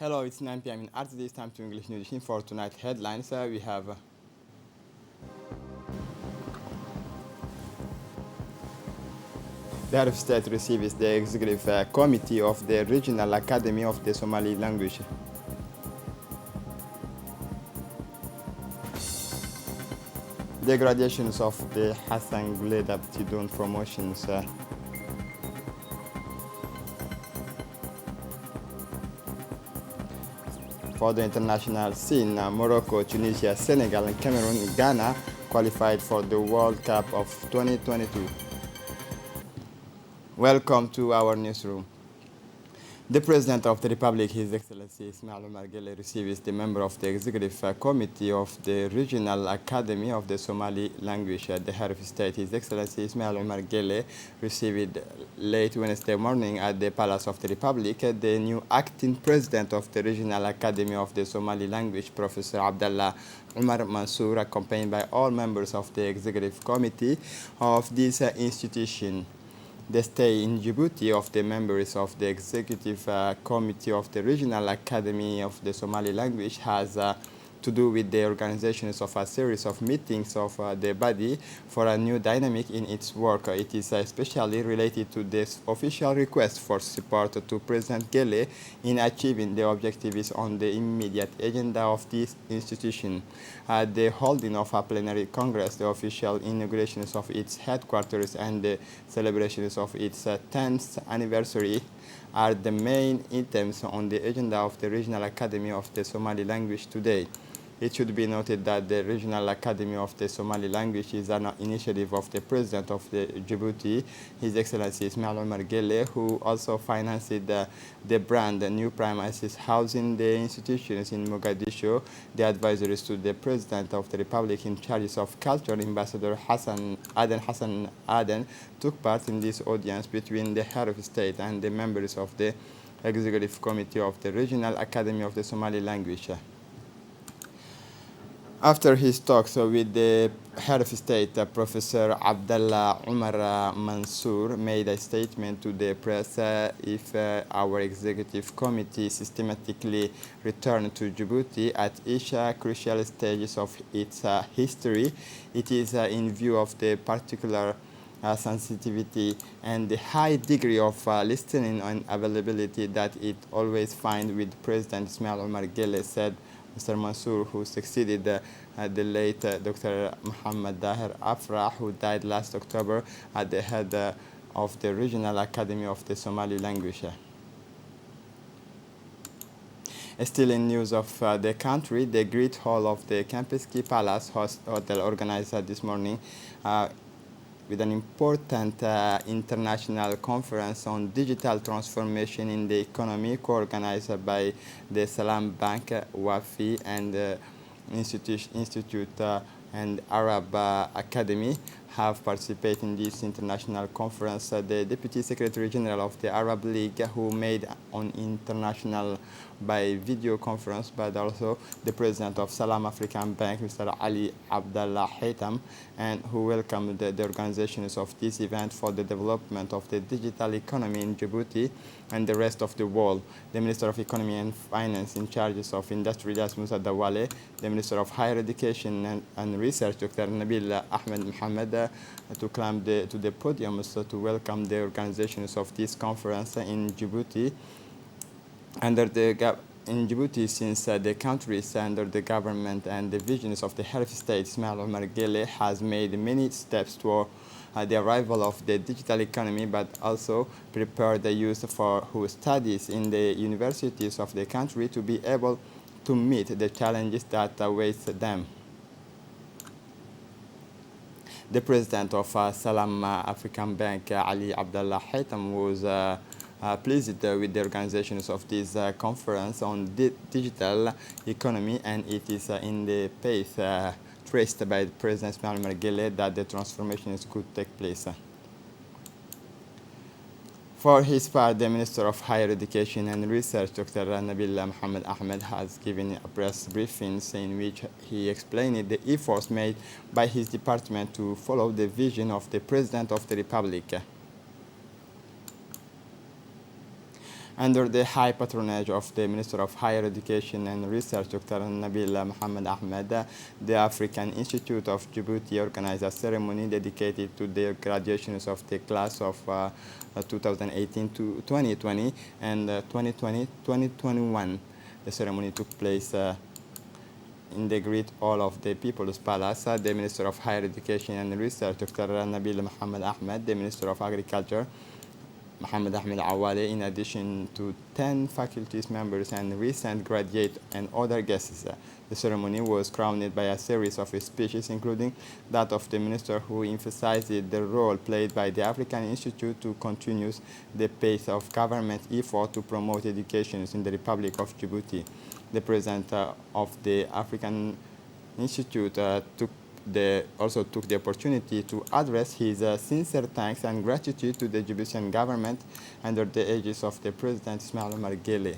Hello, it's 9 p.m. in RTD. It's time to English News Edition for tonight headlines. We have the head of state receives the executive committee of the Regional Academy of the Somali Language. The graduations of the Hassan Guled Abtidun promotions. For the international scene, Morocco, Tunisia, Senegal, and Cameroon, Ghana qualified for the World Cup of 2022. Welcome to our newsroom. The President of the Republic, His Excellency Ismail Omar Guelleh, receives the member of the Executive Committee of the Regional Academy of the Somali Language. The Head of State, His Excellency Ismail Omar Guelleh, received late Wednesday morning at the Palace of the Republic the new acting President of the Regional Academy of the Somali Language, Professor Abdallah Umar Mansour, accompanied by all members of the Executive Committee of this institution. The stay in Djibouti of the members of the Executive Committee of the Regional Academy of the Somali Language has to do with the organizations of a series of meetings of the body for a new dynamic in its work. It is especially related to this official request for support to President Guelleh in achieving the objectives on the immediate agenda of this institution. The holding of a plenary congress, the official inaugurations of its headquarters, and the celebrations of its 10th anniversary are the main items on the agenda of the Regional Academy of the Somali Language today. It should be noted that the Regional Academy of the Somali Language is an initiative of the President of the Djibouti, His Excellency Ismail Omar Guelleh, who also financed the brand new premises housing the institutions in Mogadishu. The advisors to the President of the Republic in charge of culture, Ambassador Hassan Aden, took part in this audience between the head of state and the members of the Executive Committee of the Regional Academy of the Somali Language. After his talks with the head of state, Professor Abdallah Umar Mansour made a statement to the press. If our executive committee systematically returned to Djibouti at each crucial stages of its history, it is in view of the particular sensitivity and the high degree of listening and availability that it always finds with President Ismail Omar Guelleh, said Mr. Mansour, who succeeded the late Dr. Muhammad Daher Afrah, who died last October at the head of the Regional Academy of the Somali Language. Still in news of the country, the Great Hall of the Kempinski Palace Hotel organized this morning with an important international conference on digital transformation in the economy, co-organized by the Salam Bank, WAFI, and Institute and Arab Academy have participated in this international conference. The Deputy Secretary General of the Arab League, who made an international by video conference, but also the President of Salam African Bank, Mr. Ali Abdallah Haytham, and who welcomed the organizations of this event for the development of the digital economy in Djibouti and the rest of the world. The Minister of Economy and Finance in charge of Industry, Musa Dawale, the Minister of Higher Education and Research, Dr. Nabil Ahmed Mohamed, to climb to the podium to welcome the organizations of this conference in Djibouti. In Djibouti, since the country is under the government and the visions of the head of state, Ismail Omar Guelleh, has made many steps toward the arrival of the digital economy, but also prepare the youth who studies in the universities of the country to be able to meet the challenges that await them. The President of Salam African Bank, Ali Abdallah Haytham, was pleased with the organizations of this conference on digital economy, and it is in the path traced by President Ismail Omar Guelleh that the transformations could take place. For his part, the Minister of Higher Education and Research, Dr. Nabil Mohamed Ahmed, has given a press briefing in which he explained the efforts made by his department to follow the vision of the President of the Republic. Under the high patronage of the Minister of Higher Education and Research, Dr. Nabil Mohammed Ahmed, the African Institute of Djibouti organized a ceremony dedicated to the graduations of the class of 2018 to 2020 and 2020-2021. The ceremony took place in the Great Hall of the People's Palace. The Minister of Higher Education and Research, Dr. Nabil Mohammed Ahmed, the Minister of Agriculture, Mohammed Ahmed Awale, in addition to 10 faculties members and recent graduates and other guests. The ceremony was crowned by a series of speeches, including that of the minister, who emphasized the role played by the African Institute to continue the pace of government effort to promote education in the Republic of Djibouti. The president of the African Institute also took the opportunity to address his sincere thanks and gratitude to the Djiboutian government under the aegis of the President Ismail Omar Guelleh.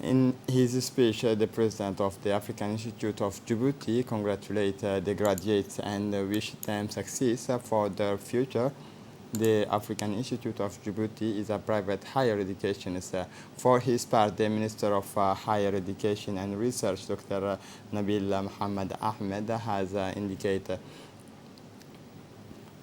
In his speech, the president of the African Institute of Djibouti congratulated the graduates and wished them success for their future. The African Institute of Djibouti is a private higher education. For his part, the Minister of Higher Education and Research, Dr. Nabil Mohammed Ahmed,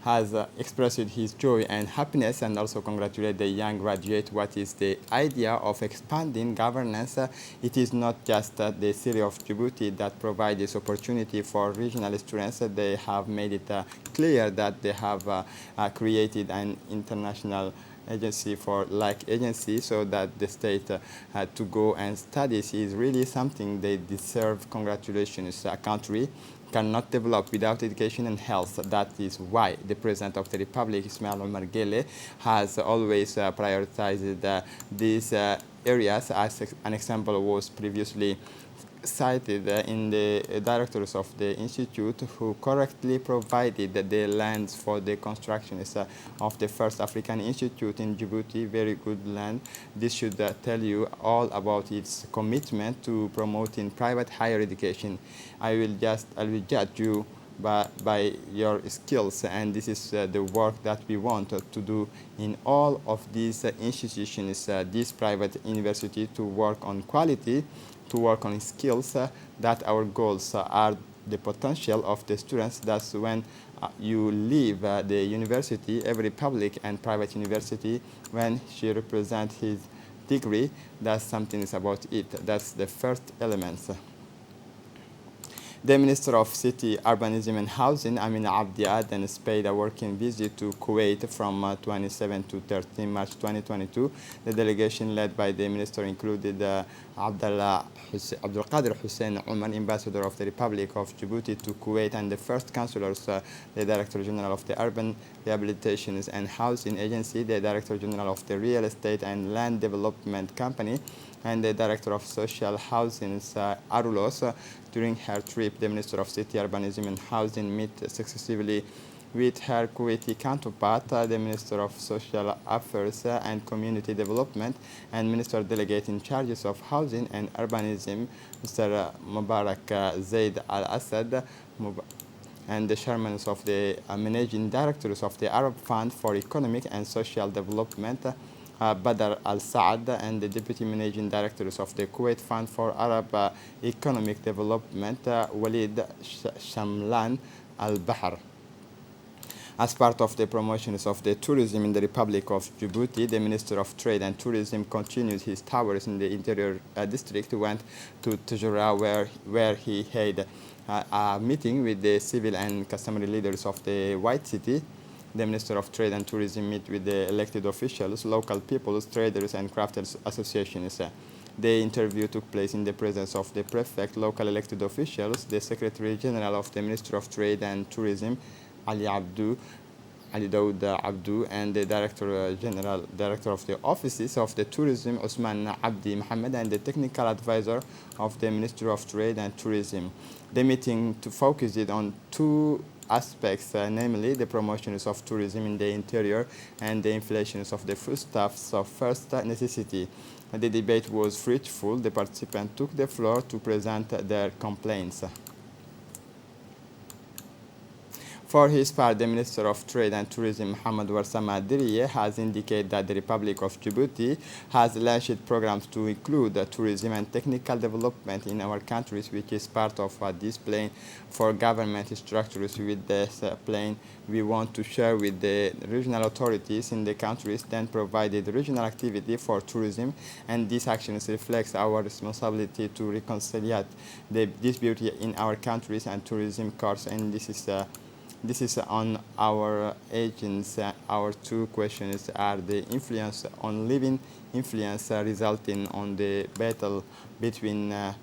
has expressed his joy and happiness and also congratulated the young graduate. What is the idea of expanding governance? It is not just the city of Djibouti that provides this opportunity for regional students. They have made it clear that they have created an international agency for like agency, so that the state to go and study is really something they deserve. Congratulations. A country cannot develop without education and health. That is why the President of the Republic, Ismail Omar Guelleh, has always prioritized these areas. As an example was previously cited in the directors of the institute, who correctly provided the lands for the construction of the first African Institute in Djibouti. Very good land. This should tell you all about its commitment to promoting private higher education. I will judge you by your skills, and this is the work that we want to do in all of these institutions, this private university, to work on quality, to work on skills, that our goals are the potential of the students. That's when you leave the university, every public and private university, when she represents his degree, that's something is about it. That's the first element. The Minister of City, Urbanism and Housing, Amina Abdi Aden, paid a working visit to Kuwait from 27 to 13 March 2022. The delegation led by the Minister included Abdul Qadir Hussein Umar, Ambassador of the Republic of Djibouti to Kuwait, and the first councillors, the Director General of the Urban Rehabilitation and Housing Agency, the Director General of the Real Estate and Land Development Company, and the Director of Social Housing, Arulos. During her trip, the Minister of City, Urbanism and Housing met successively with her Kuwaiti counterpart, the Minister of Social Affairs and Community Development, and Minister Delegate in charge of Housing and Urbanism, Mr. Mubarak Zaid Al-Assad, and the chairmen of the managing directors of the Arab Fund for Economic and Social Development, Badr Al-Saad, and the Deputy Managing Directors of the Kuwait Fund for Arab Economic Development, Walid Shamlan Al-Bahr. As part of the promotions of the tourism in the Republic of Djibouti, the Minister of Trade and Tourism continued his tours in the interior district, went to Tujura, where he had a meeting with the civil and customary leaders of the White City. The Minister of Trade and Tourism met with the elected officials, local peoples, traders, and crafters associations. The interview took place in the presence of the prefect, local elected officials, the Secretary General of the Ministry of Trade and Tourism, Ali Abdu, Ali Daoud Abdu, and the Director of the Offices of the Tourism, Osman Abdi Mohammed, and the Technical Advisor of the Ministry of Trade and Tourism. The meeting focused on two aspects, namely the promotions of tourism in the interior and the inflations of the foodstuffs of first necessity. The debate was fruitful. The participants took the floor to present their complaints. For his part, the Minister of Trade and Tourism, Mohamed Warsama Diriye, has indicated that the Republic of Djibouti has launched programs to include tourism and technical development in our countries, which is part of this plan for government structures. With this plan, we want to share with the regional authorities in the countries, then provided regional activity for tourism, and these actions reflects our responsibility to reconcile this beauty in our countries and tourism course, and this is on our agents. Our two questions are the influence on living influence resulting on the battle between the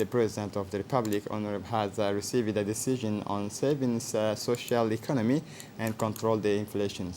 President of the Republic has received a decision on savings social economy and control the inflation.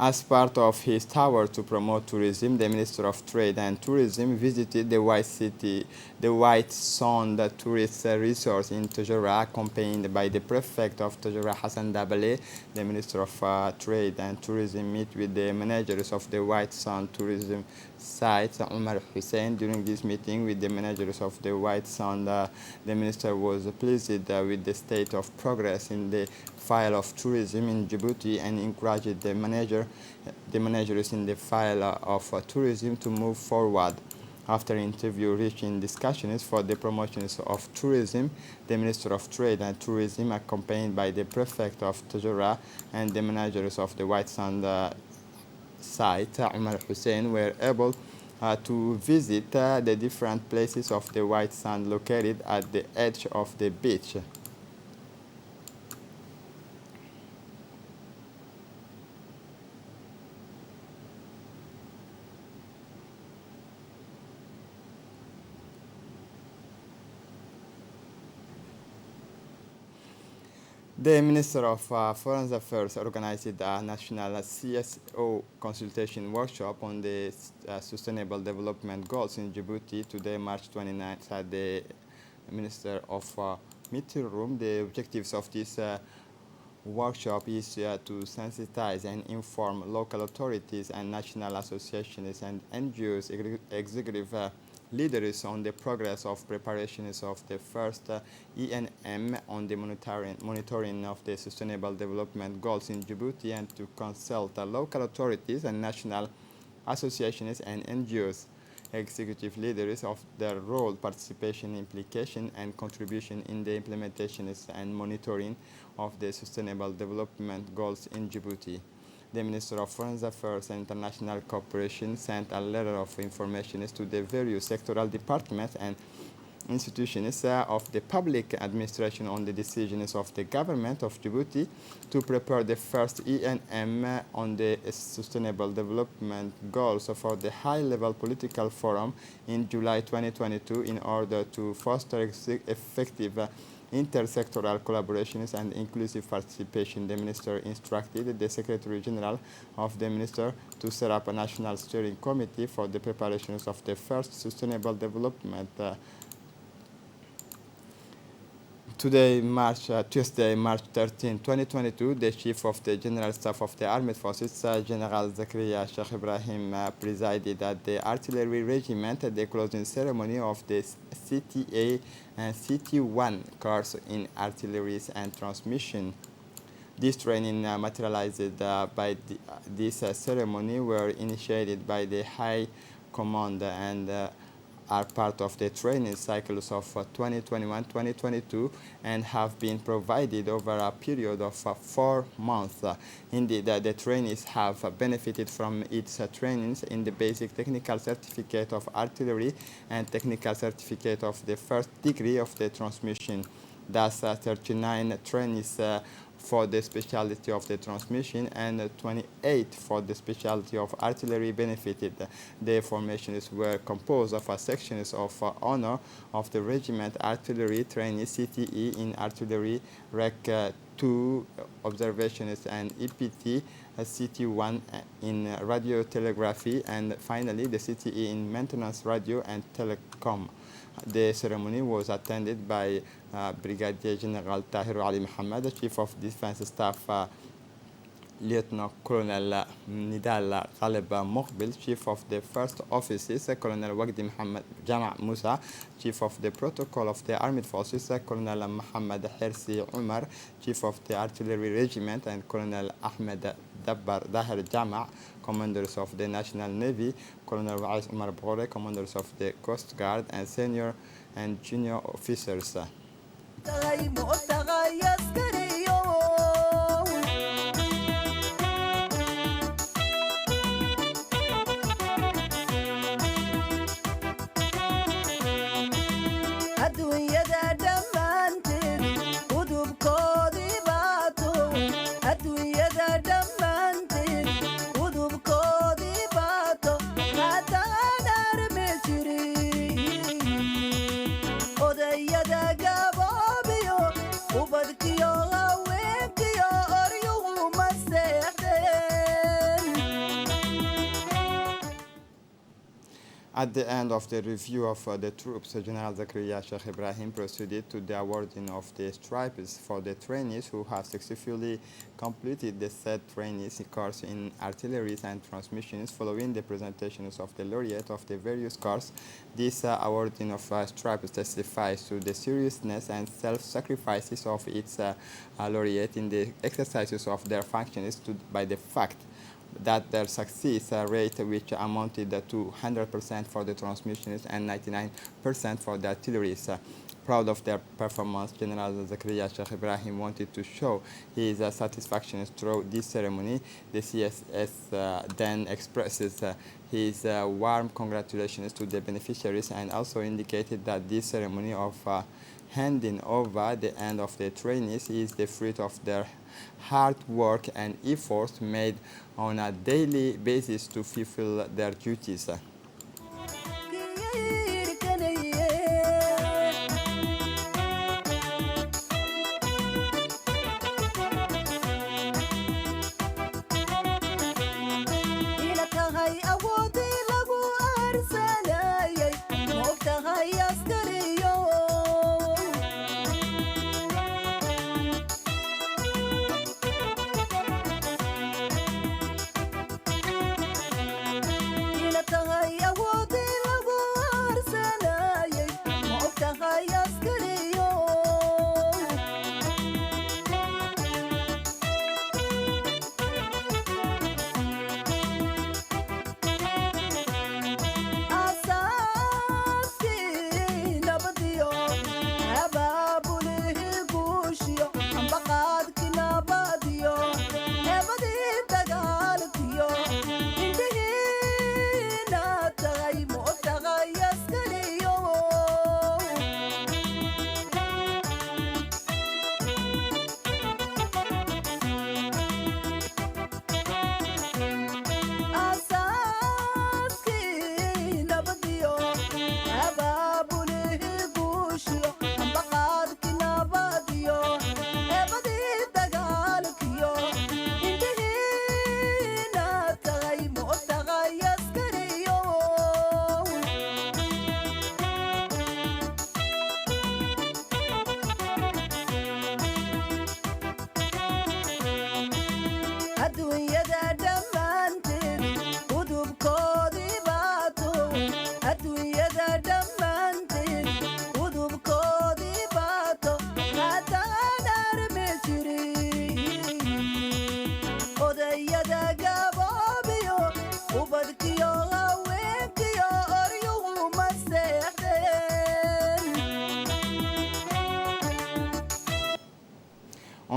As part of his tour to promote tourism, the Minister of Trade and Tourism visited the White Sand tourist resort in Tadjoura, accompanied by the Prefect of Tadjoura, Hassan Dabale. The Minister of Trade and Tourism met with the managers of the White Sand tourism site, Omar Hussein. During this meeting with the managers of the White Sand, the Minister was pleased with the state of progress in the file of tourism in Djibouti and encouraged the managers in the file of tourism to move forward. After interview reaching discussions for the promotions of tourism, the Minister of Trade and Tourism, accompanied by the Prefect of Tadjoura and the managers of the White Sand site, Omar Hussein, were able to visit the different places of the White Sand located at the edge of the beach. The Minister of Foreign Affairs organized a national CSO consultation workshop on the Sustainable Development Goals in Djibouti today, March 29th, at the Minister of Meeting Room. The objectives of this workshop is to sensitize and inform local authorities and national associations and NGOs, executive leaders on the progress of preparations of the first ENM on the monitoring of the Sustainable Development Goals in Djibouti, and to consult local authorities and national associations and NGOs, executive leaders of their role, participation, implication, and contribution in the implementation and monitoring of the Sustainable Development Goals in Djibouti. The Minister of Foreign Affairs and International Cooperation sent a letter of information to the various sectoral departments and institutions of the public administration on the decisions of the government of Djibouti to prepare the first ENM on the Sustainable Development Goals for the high-level political forum in July 2022 in order to foster effective intersectoral collaborations and inclusive participation. The Minister instructed the Secretary General of the Minister to set up a national steering committee for the preparations of the first Sustainable Development Tuesday, March 13, 2022, the Chief of the General Staff of the Armed Forces, General Zakaria Sheikh Ibrahim, presided at the Artillery Regiment at the closing ceremony of the CTA and CT1 course in artillery and transmission. This training materialized by this ceremony were initiated by the High Command and are part of the training cycles of 2021-2022 and have been provided over a period of 4 months. Indeed, the trainees have benefited from its trainings in the basic technical certificate of artillery and technical certificate of the first degree of the transmission. That's 39 trainees for the specialty of the transmission and 28 for the specialty of artillery benefited. The formations were composed of sections of honor of the regiment artillery trainee CTE in artillery, Rec 2 observationist and EPT CT1 in radio telegraphy, and finally the CTE in maintenance radio and telecom. The ceremony was attended by Brigadier General Tahir Ali Mohammed, Chief of Defense Staff, Lieutenant Colonel Nidal Ghalib Mokhbil, Chief of the First Officers, Colonel Wagdi Mohammed Jama' Musa, Chief of the Protocol of the Armed Forces, Colonel Mohammed Hirsi Umar, Chief of the Artillery Regiment, and Colonel Ahmed Dabbar Dahir Jama', Commanders of the National Navy, Colonel Wa'is Umar Bore, Commanders of the Coast Guard, and senior and junior officers. At the end of the review of the troops, General Zakaria Sheikh Ibrahim proceeded to the awarding of the stripes for the trainees who have successfully completed the said trainees course in artillery and transmissions. Following the presentations of the laureate of the various courses, this awarding of stripes testifies to the seriousness and self-sacrifices of its laureate in the exercises of their functions by the fact that their success rate, which amounted to 100% for the transmissions and 99% for the artilleries. Proud of their performance, General Zakaria Sheikh Ibrahim wanted to show his satisfaction through this ceremony. The CSS then expresses his warm congratulations to the beneficiaries and also indicated that this ceremony of handing over the end of the trainees is the fruit of their hard work and efforts made on a daily basis to fulfill their duties.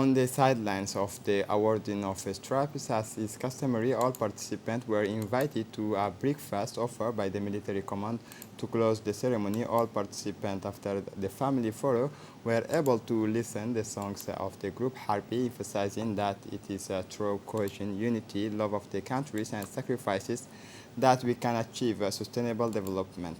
On the sidelines of the awarding of stripes, as is customary, all participants were invited to a breakfast offered by the military command. To close the ceremony, all participants, after the family photo, were able to listen the songs of the group Harpi, emphasizing that it is through cohesion, unity, love of the countries, and sacrifices that we can achieve sustainable development.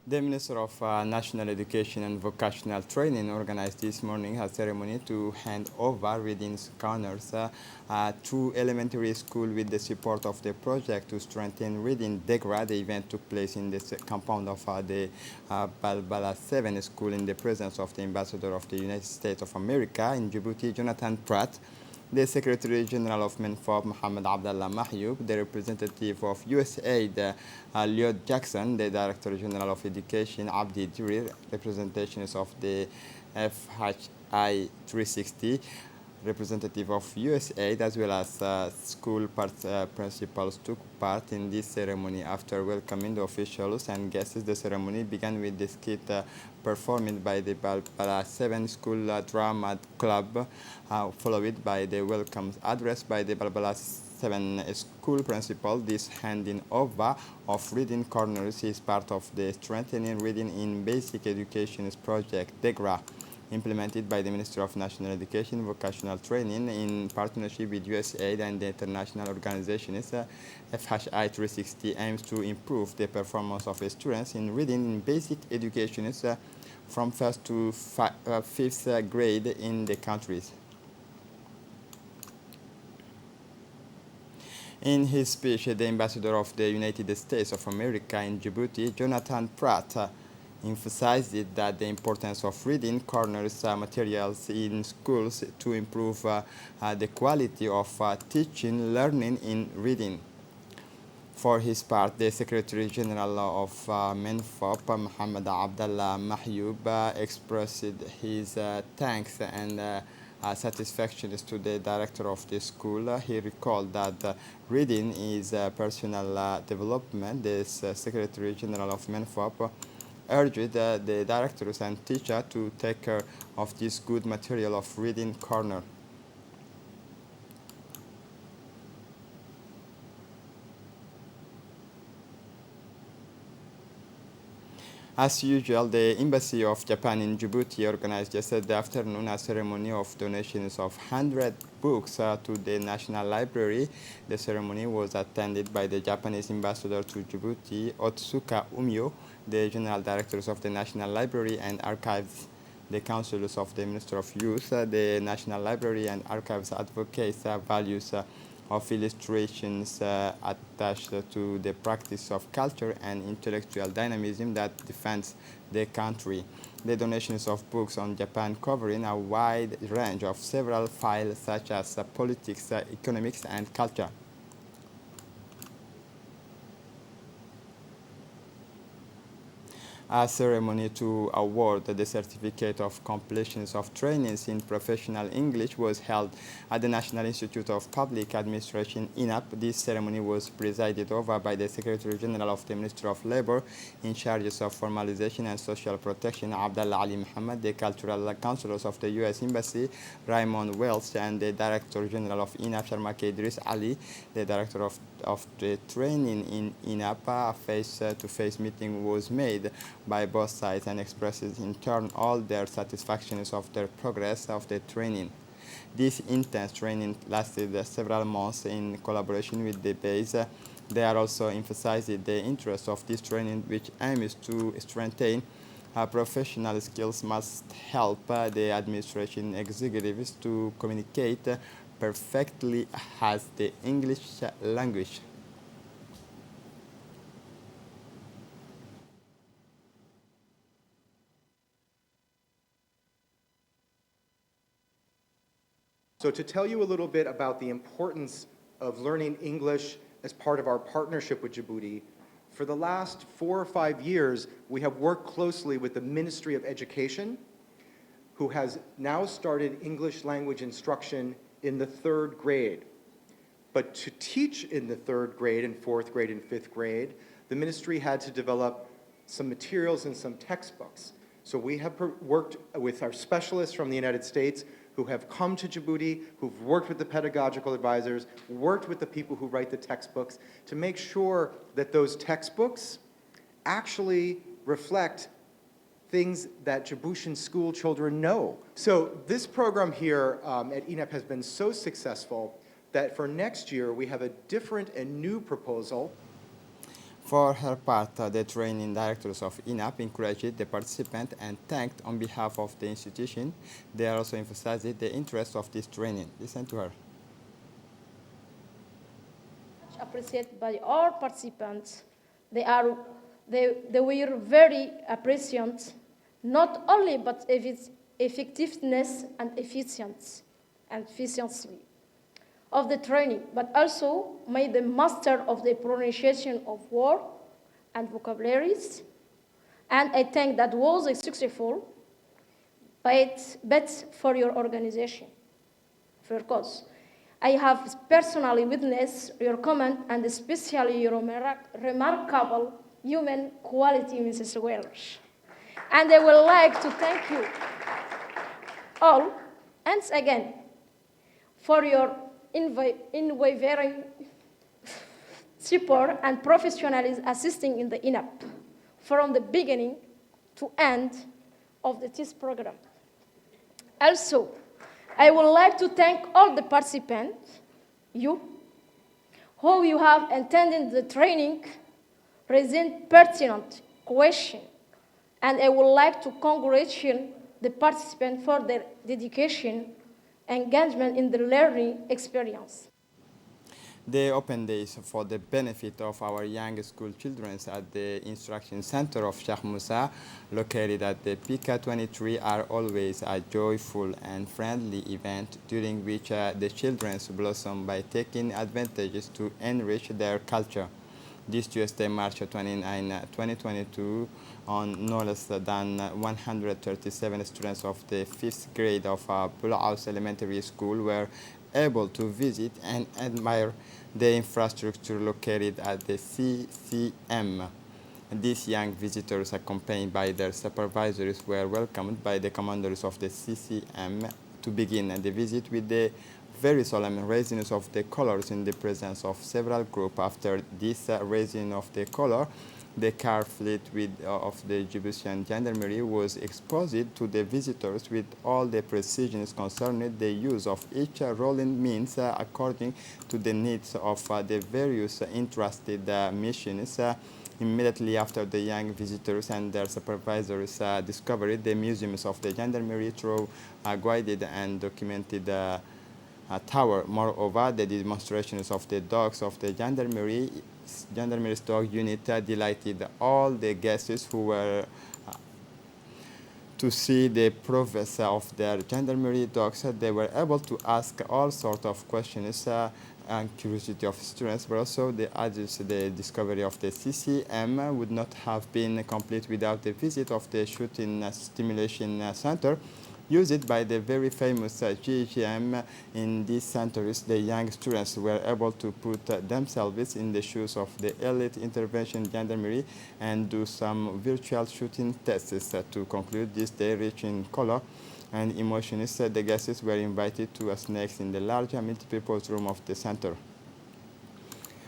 The Minister of National Education and Vocational Training organized this morning a ceremony to hand over reading corners to elementary school with the support of the project to strengthen reading DEGRA. The event took place in the compound of the Balbala 7 school in the presence of the Ambassador of the United States of America in Djibouti, Jonathan Pratt, the Secretary General of MENFOP, Mohammed Abdallah Mahyoub, the representative of USAID, Lloyd Jackson, the Director General of Education, Abdi Dirir, representations of the FHI 360, representative of USAID, as well as school principals took part in this ceremony. After welcoming the officials and guests, the ceremony began with the skit performed by the Balbala 7 School Drama Club, followed by the welcome address by the Balbala 7 school principal. This handing over of reading corners is part of the Strengthening Reading in Basic Education project, DEGRA, implemented by the Ministry of National Education and Vocational Training in partnership with USAID and the international organization FHI 360, aims to improve the performance of students in reading in basic education from 1st to 5th grade in the countries. In his speech, the Ambassador of the United States of America in Djibouti, Jonathan Pratt, emphasized that the importance of reading corners materials in schools to improve the quality of teaching learning in reading. For his part, the Secretary General of MENFOP, Mohammed Abdallah Mahyoub, expressed his thanks and satisfaction to the director of the school. He recalled that reading is personal development. The Secretary General of MENFOP urged the directors and teachers to take care of this good material of reading corner. As usual, the Embassy of Japan in Djibouti organized yesterday afternoon a ceremony of donations of 100 books to the National Library. The ceremony was attended by the Japanese ambassador to Djibouti, Otsuka Umio, the general directors of the National Library and Archives, the councillors of the Minister of Youth. The National Library and Archives advocates values of illustrations attached to the practice of culture and intellectual dynamism that defends the country. The donations of books on Japan covering a wide range of several files such as politics, economics, and culture. A ceremony to award the certificate of completions of trainings in professional English was held at the National Institute of Public Administration, INAP. This ceremony was presided over by the Secretary General of the Ministry of Labor in charges of formalization and social protection, Abdallah Ali Muhammad, the cultural counselors of the U.S. Embassy, Raymond Wells, and the Director General of INAP, Sharmak Idris Ali, the Director of the training in INAP. A face-to-face meeting was made by both sides and expresses in turn all their satisfactions of their progress of the training. This intense training lasted several months in collaboration with the base. They are also emphasizing the interest of this training, which aims to strengthen professional skills, must help the administration executives to communicate perfectly as the English language. So to tell you a little bit about the importance of learning English as part of our partnership with Djibouti, for the last 4 or 5 years, we have worked closely with the Ministry of Education, who has now started English language instruction in the 3rd grade. But to teach in the 3rd grade and 4th grade and 5th grade, the ministry had to develop some materials and some textbooks. So we have worked with our specialists from the United States who have come to Djibouti, who've worked with the pedagogical advisors, worked with the people who write the textbooks to make sure that those textbooks actually reflect things that Djiboutian school children know. So this program here at INAP has been so successful that for next year we have a different and new proposal. For her part, the training directors of INAP encouraged the participant and thanked on behalf of the institution. They also emphasized the interest of this training. Listen to her. Appreciated by all participants. They were very appreciative, not only but its effectiveness and efficiency of the training, but also made the master of the pronunciation of words and vocabularies. And I think that was a successful, but for your organization, for your cause. I have personally witnessed your comment and especially your remarkable human quality, Mrs. Welsh. And I would like to thank you all, once again, for your unwavering support and professionalism assisting in the INAP from the beginning to end of this program. Also, I would like to thank all the participants, you have attended the training, raising pertinent questions, and I would like to congratulate the participants for their dedication engagement in the learning experience. The open days for the benefit of our young school children at the Instruction Center of Sheikh Musa, located at the PICA 23, are always a joyful and friendly event during which the children blossom by taking advantages to enrich their culture. This Tuesday, March 29, 2022, on no less than 137 students of the 5th grade of Bulaus Elementary School were able to visit and admire the infrastructure located at the CCM. These young visitors, accompanied by their supervisors, were welcomed by the commanders of the CCM to begin the visit with the very solemn raising of the colors in the presence of several groups. After this raising of the color, the car fleet of the Djiboutian Gendarmerie was exposed to the visitors with all the precisions concerning the use of each rolling means according to the needs of the various interested missions. Immediately after the young visitors and their supervisors discovered the museums of the Gendarmerie through guided and documented tower. Moreover, the demonstrations of the dogs of the gendarmerie dog unit delighted all the guests who were to see the prowess of their gendarmerie dogs. They were able to ask all sorts of questions and curiosity of students, but also the discovery of the CCM would not have been complete without the visit of the Shooting Stimulation Center used by the very famous GGM. In these centers, the young students were able to put themselves in the shoes of the elite intervention gendarmerie and do some virtual shooting tests. To conclude this day rich in color and emotions, the guests were invited to a snacks in the large multipurpose room of the center.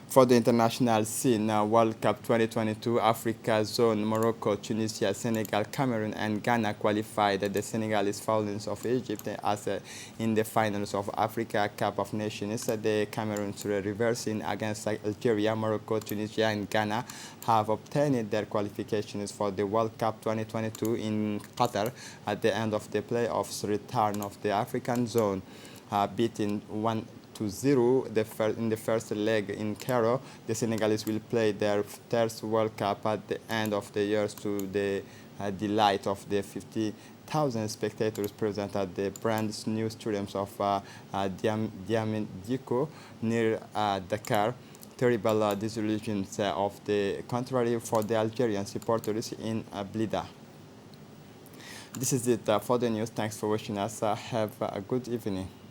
For the international scene, World Cup 2022 Africa zone, Morocco, Tunisia, Senegal, Cameroon, and Ghana qualified. The Senegalese Falcons of Egypt as in the finals of Africa Cup of Nations. The Cameroons reversing against Algeria, Morocco, Tunisia, and Ghana have obtained their qualifications for the World Cup 2022 in Qatar at the end of the playoffs return of the African zone, beating 1-0 in the first leg in Cairo. The Senegalese will play their third World Cup at the end of the year to the delight of the 50,000 spectators present at the brand new stadiums of Diamniadio near Dakar. Terrible disillusions of the contrary for the Algerian supporters in Blida. This is it for the news. Thanks for watching us. Have a good evening.